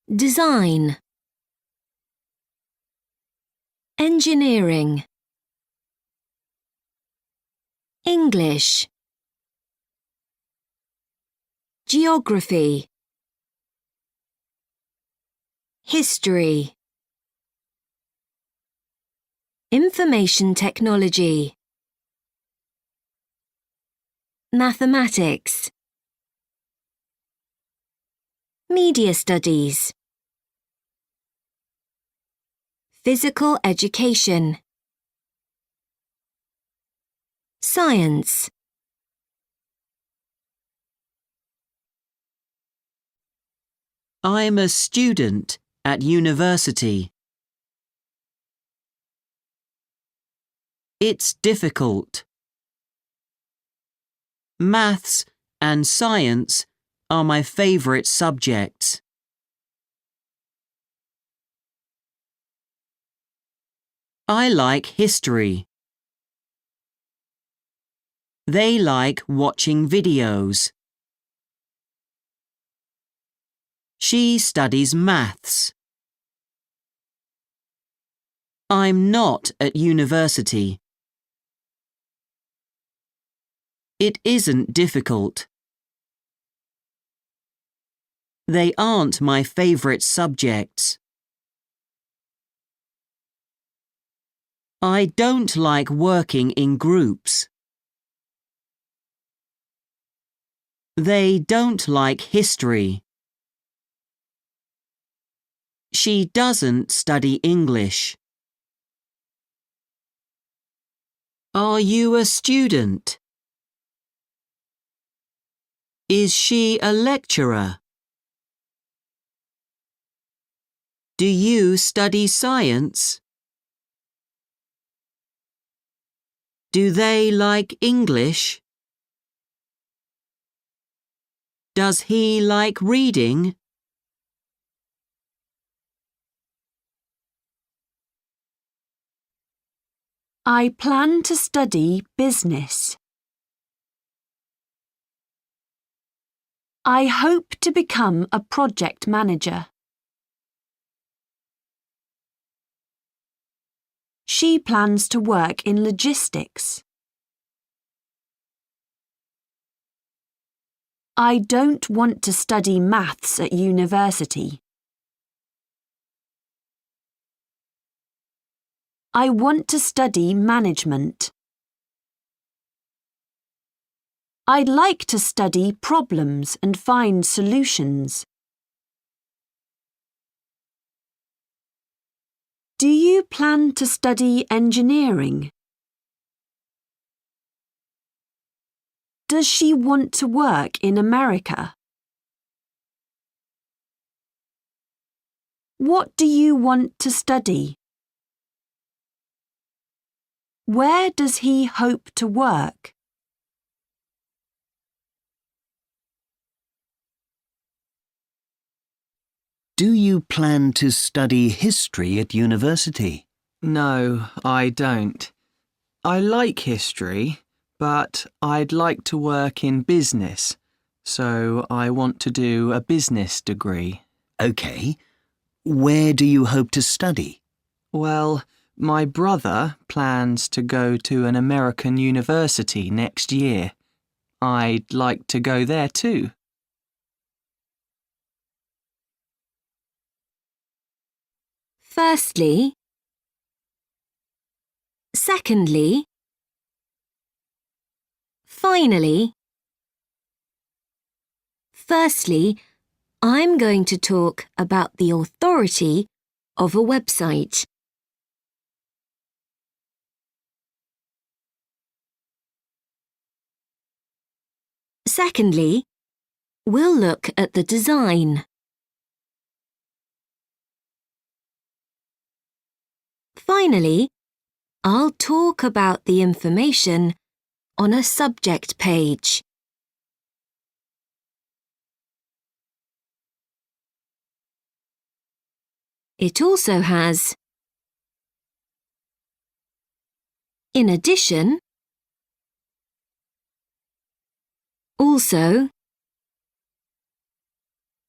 Design, engineering, English, geography, history, information technology, mathematics, media studies, physical education, science. I'm a student at university. It's difficult. Maths and science are my favourite subjects. I like history. They like watching videos. She studies maths. I'm not at university. It isn't difficult. They aren't my favourite subjects. I don't like working in groups. They don't like history. She doesn't study English. Are you a student? Is she a lecturer? Do you study science? Do they like English? Does he like reading? I plan to study business. I hope to become a project manager. She plans to work in logistics. I don't want to study maths at university. I want to study management. I'd like to study problems and find solutions. Do you plan to study engineering? Does she want to work in America? What do you want to study? Where does he hope to work? Do you plan to study history at university? No, I don't. I like history, but I'd like to work in business, so I want to do a business degree. OK. Where do you hope to study? Well, my brother plans to go to an American university next year. I'd like to go there too. Firstly, secondly, finally. Firstly, I'm going to talk about the authority of a website. Secondly, we'll look at the design. Finally, I'll talk about the information on a subject page. It also has, in addition, also,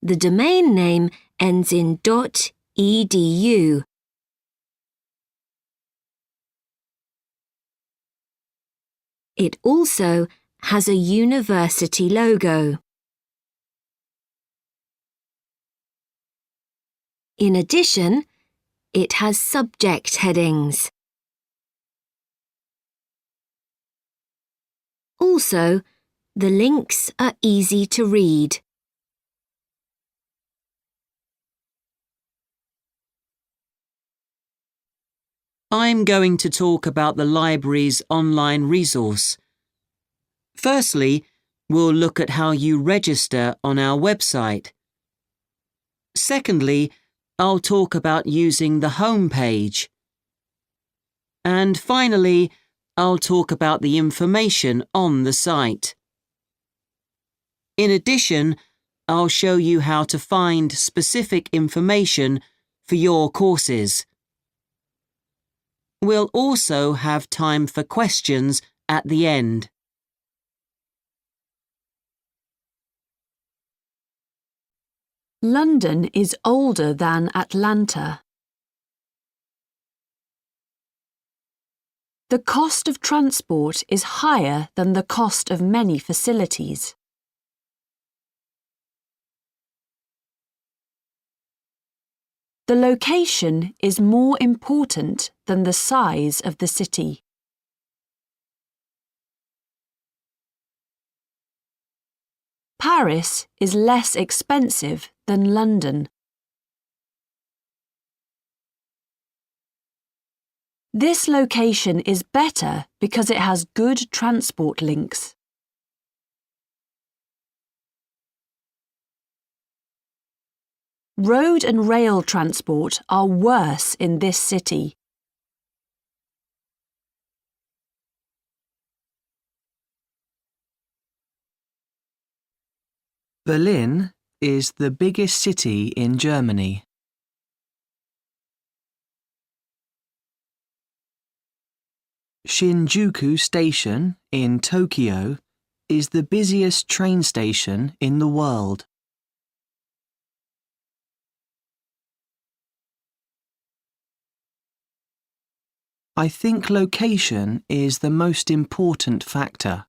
the domain name ends in .edu. It also has a university logo. In addition, it has subject headings. Also, the links are easy to read. I'm going to talk about the library's online resource. Firstly, we'll look at how you register on our website. Secondly, I'll talk about using the home page. And finally, I'll talk about the information on the site. In addition, I'll show you how to find specific information for your courses. We'll also have time for questions at the end. London is older than Atlanta. The cost of transport is higher than the cost of many facilities. The location is more important than the size of the city. Paris is less expensive than London. This location is better because it has good transport links. Road and rail transport are worse in this city. Berlin is the biggest city in Germany. Shinjuku Station in Tokyo is the busiest train station in the world. I think location is the most important factor.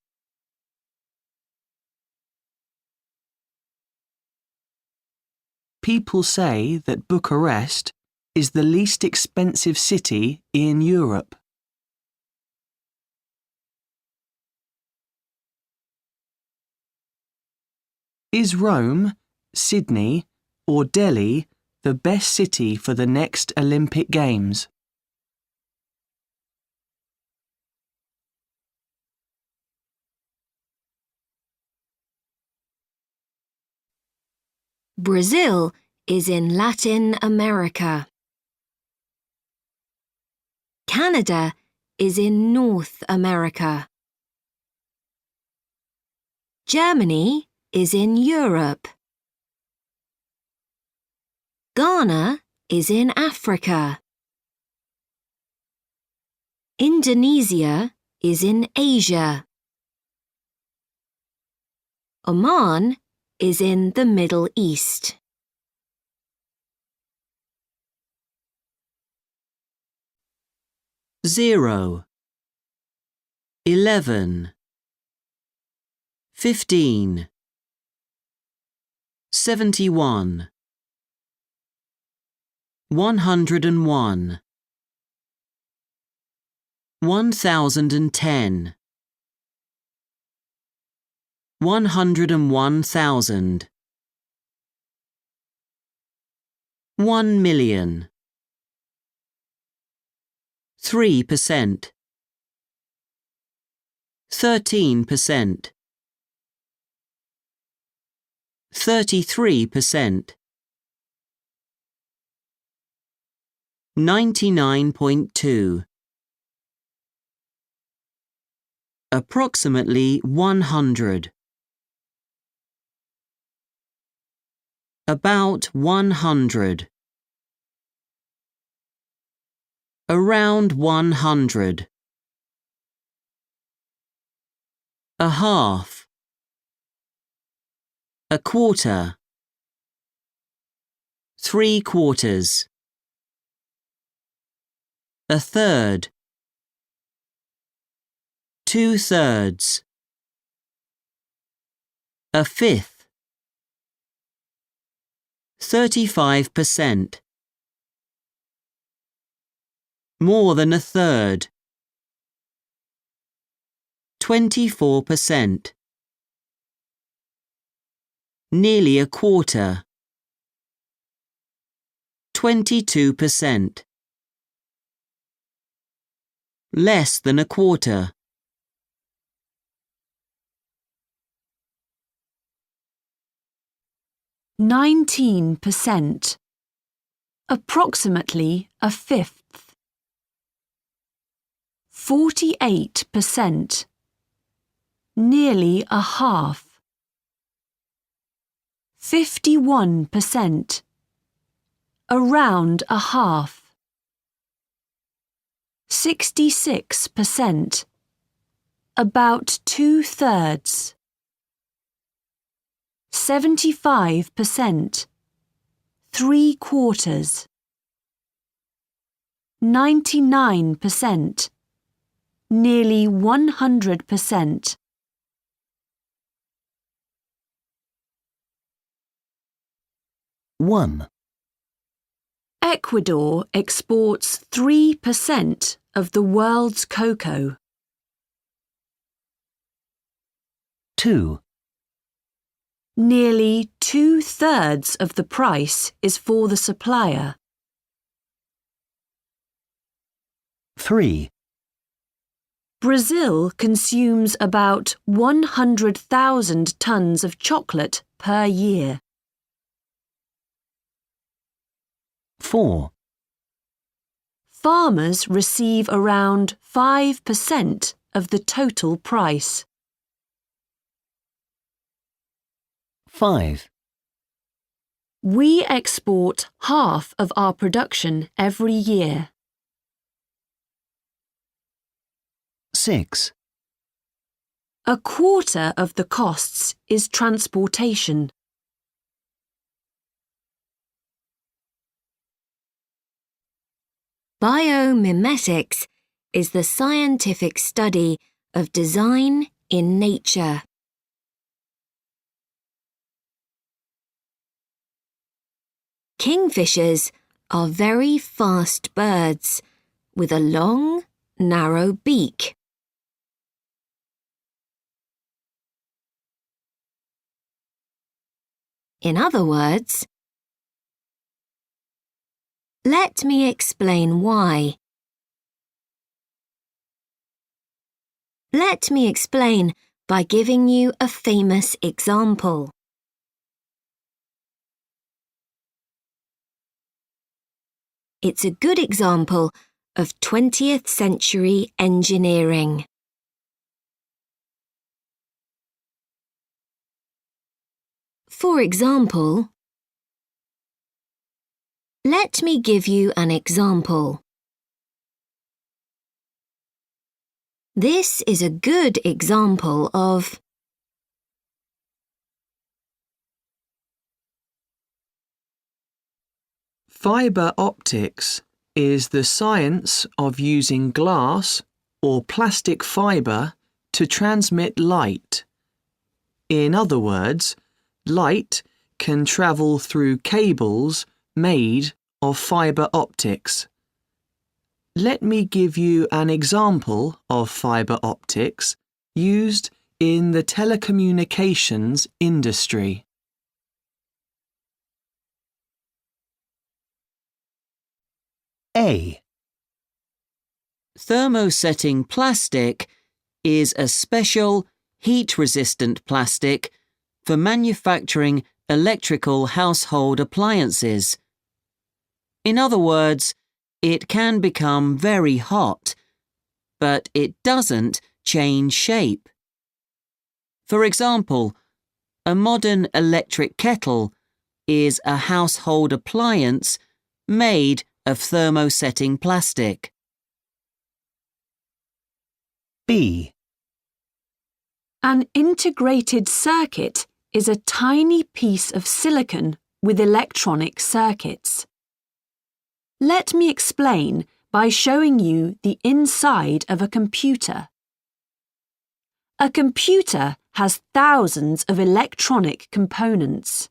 People say that Bucharest is the least expensive city in Europe. Is Rome, Sydney, or Delhi the best city for the next Olympic Games? Brazil is in Latin America. Canada is in North America. Germany is in Europe. Ghana is in Africa. Indonesia is in Asia. Oman is in the Middle East. Zero, 11, 15, 71, 101, 1010, 101,000, 1,000,000, 3%, 13%, 33%, 99.2, approximately 100, about 100, around 100, a half, a quarter, 3/4. A third. 2/3. A fifth. 35%. More than a third. 24%. Nearly a quarter. 22%. Less than a quarter. %. Approximately a fifth. 48%. Nearly a half. 51%. Around a half. 66%. About 2/3. 75%. 3/4. 99%. Nearly 100%. One. Ecuador exports 3% of the world's cocoa. 2. Nearly 2/3 of the price is for the supplier. 3. Brazil consumes about 100,000 tons of chocolate per year. 4. Farmers receive around 5% of the total price. 5. We export half of our production every year. 6. A quarter of the costs is transportation. Biomimetics is the scientific study of design in nature. Kingfishers are very fast birds with a long, narrow beak. In other words, let me explain why. Let me explain by giving you a famous example. It's a good example of 20th century engineering. For example, let me give you an example. This is a good example of Fibre optics is the science of using glass or plastic fibre to transmit light. In other words, light can travel through cables made of fibre optics. Let me give you an example of fibre optics used in the telecommunications industry. A. Thermosetting plastic is a special heat-resistant plastic for manufacturing electrical household appliances. In other words, it can become very hot, but it doesn't change shape. For example, a modern electric kettle is a household appliance made of thermosetting plastic. B. An integrated circuit is a tiny piece of silicon with electronic circuits. Let me explain by showing you the inside of a computer. A computer has thousands of electronic components.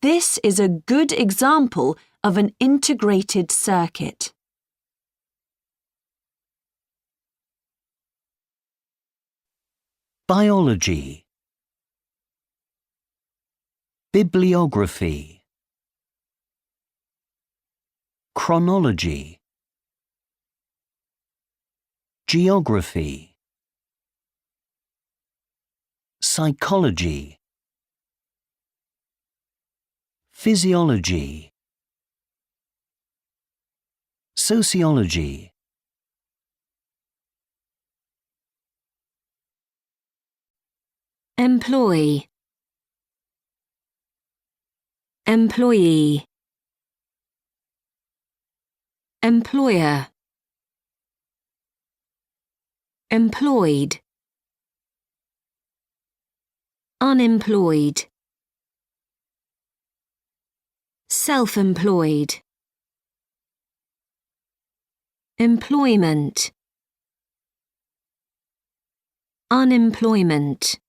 This is a good example of an integrated circuit. Biology. Bibliography. Chronology. Geography. Psychology. Physiology. Sociology. Employ. Employee. Employer. Employed. Unemployed. Self-employed. Employment. Unemployment.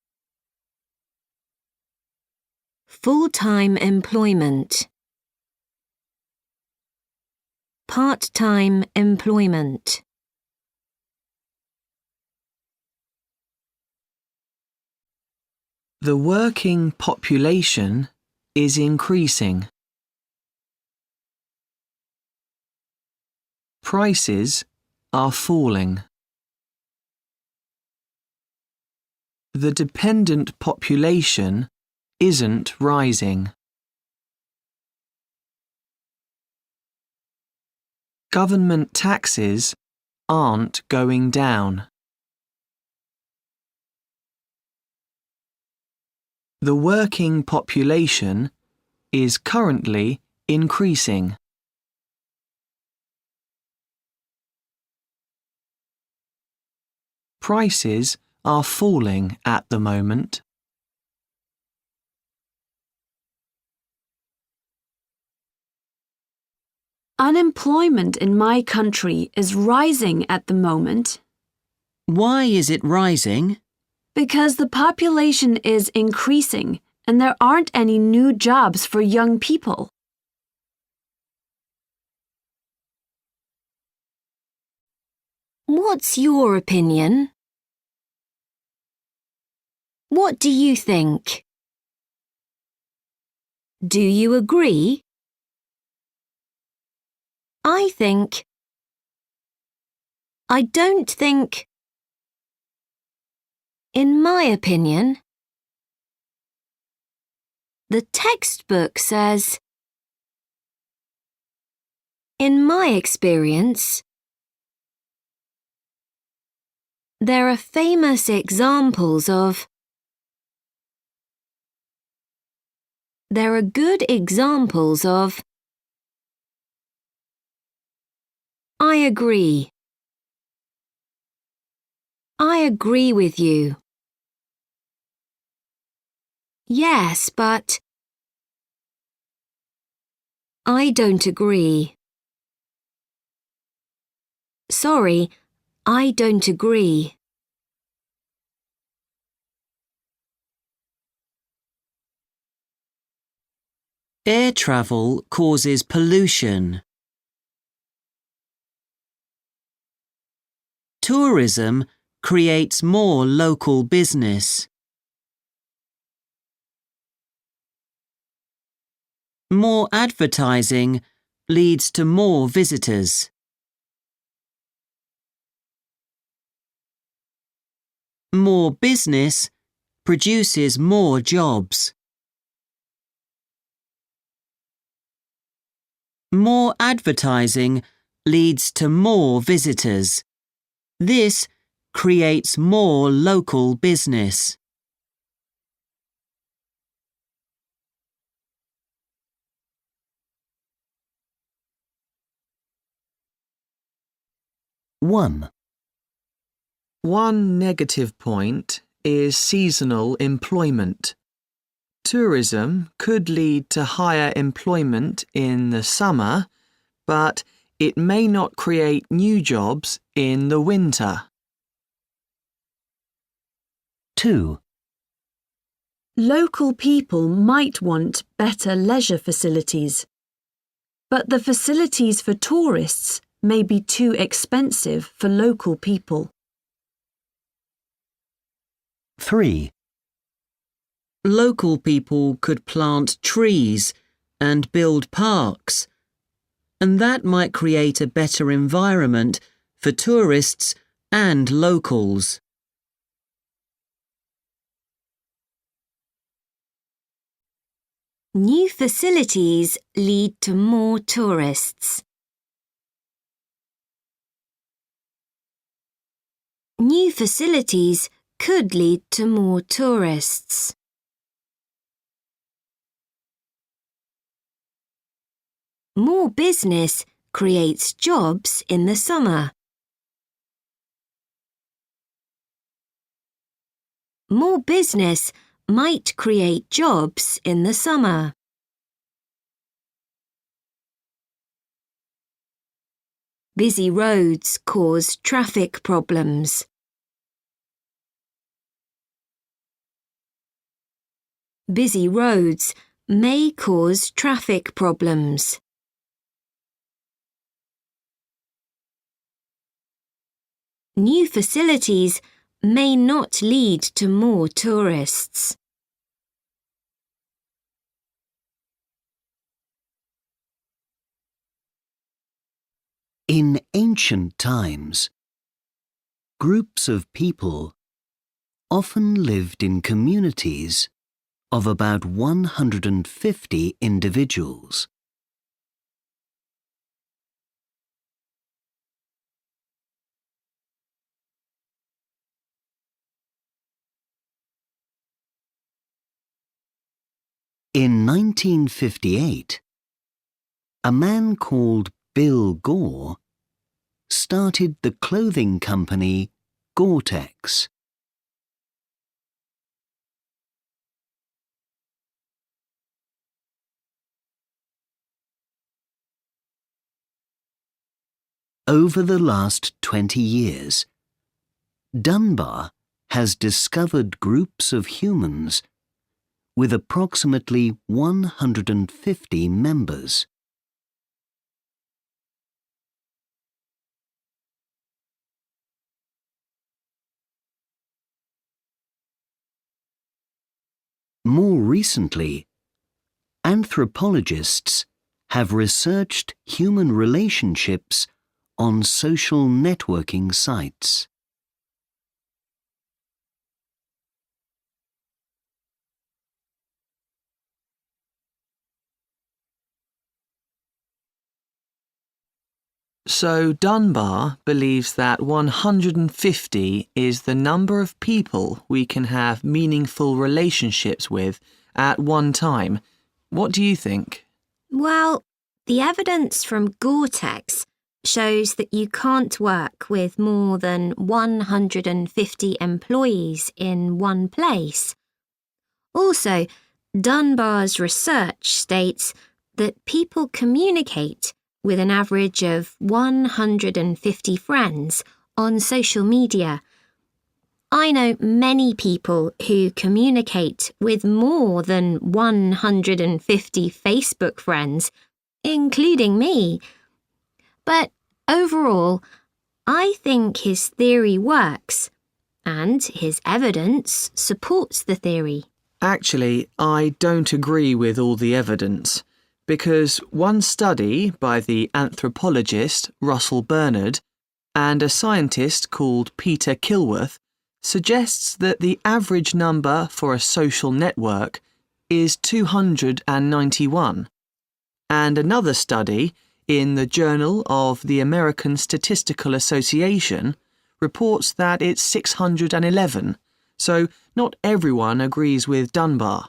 Full-time employment. Part-time employment. The working population is increasing. Prices are falling. The dependent population isn't rising. Government taxes aren't going down. The working population is currently increasing. Prices are falling at the moment. Unemployment in my country is rising at the moment Why is it rising? because the population is increasing and there aren't any new jobs for young people. What's your opinion? What do you think? Do you agree? I think. I don't think. In my opinion. The textbook says. In my experience. There are famous examples of. There are good examples of. I agree. I agree with you. Yes, but. I don't agree. Sorry, I don't agree. Air travel causes pollution. Tourism creates more local business. More advertising leads to more visitors. More business produces more jobs. More advertising leads to more visitors. This creates more local business. One One negative point is seasonal employment. Tourism could lead to higher employment in the summer, but it may not create new jobs in the winter. 2. Local people might want better leisure facilities, but the facilities for tourists may be too expensive for local people. 3. Local people could plant trees and build parks, and that might create a better environment for tourists and locals. New facilities lead to more tourists. New facilities could lead to more tourists. More business creates jobs in the summer. More business might create jobs in the summer. Busy roads cause traffic problems. Busy roads may cause traffic problems. New facilities may not lead to more tourists. In ancient times, groups of people often lived in communities of about 150 individuals. In 1958, a man called Bill Gore started the clothing company Gore-Tex. Over the last 20 years, Dunbar has discovered groups of humans with approximately 150 members. More recently, anthropologists have researched human relationships on social networking sites. So Dunbar believes that 150 is the number of people we can have meaningful relationships with at one time. What do you think? Well, the evidence from Gore-Tex shows that you can't work with more than 150 employees in one place. Also, Dunbar's research states that people communicate with an average of 150 friends on social media. I know many people who communicate with more than 150 Facebook friends, including me. But overall, I think his theory works, and his evidence supports the theory. Actually, I don't agree with all the evidence, because one study by the anthropologist Russell Bernard and a scientist called Peter Kilworth suggests that the average number for a social network is 291, and another study in the Journal of the American Statistical Association reports that it's 611, so not everyone agrees with Dunbar.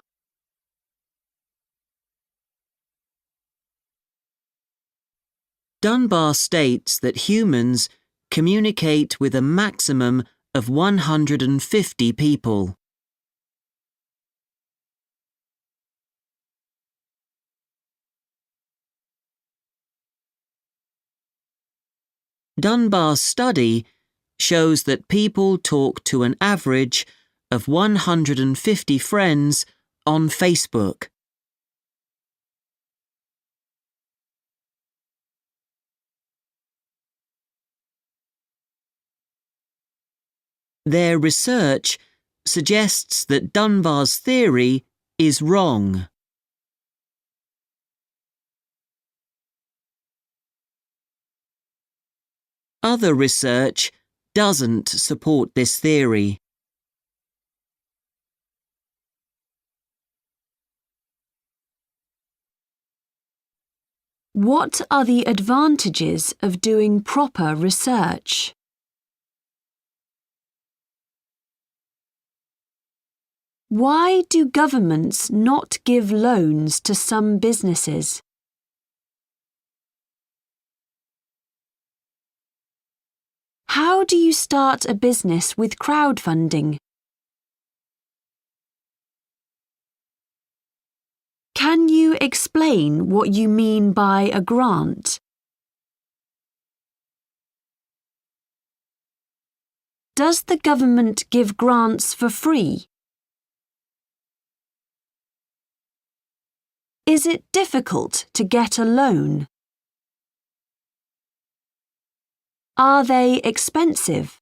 Dunbar states that humans communicate with a maximum of 150 people. Dunbar's study shows that people talk to an average of 150 friends on Facebook. Their research suggests that Dunbar's theory is wrong. Other research doesn't support this theory. What are the advantages of doing proper research? Why do governments not give loans to some businesses? How do you start a business with crowdfunding? Can you explain what you mean by a grant? Does the government give grants for free? Is it difficult to get a loan? Are they expensive?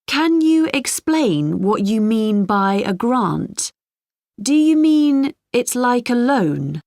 Can you explain what you mean by a grant? Do you mean it's like a loan?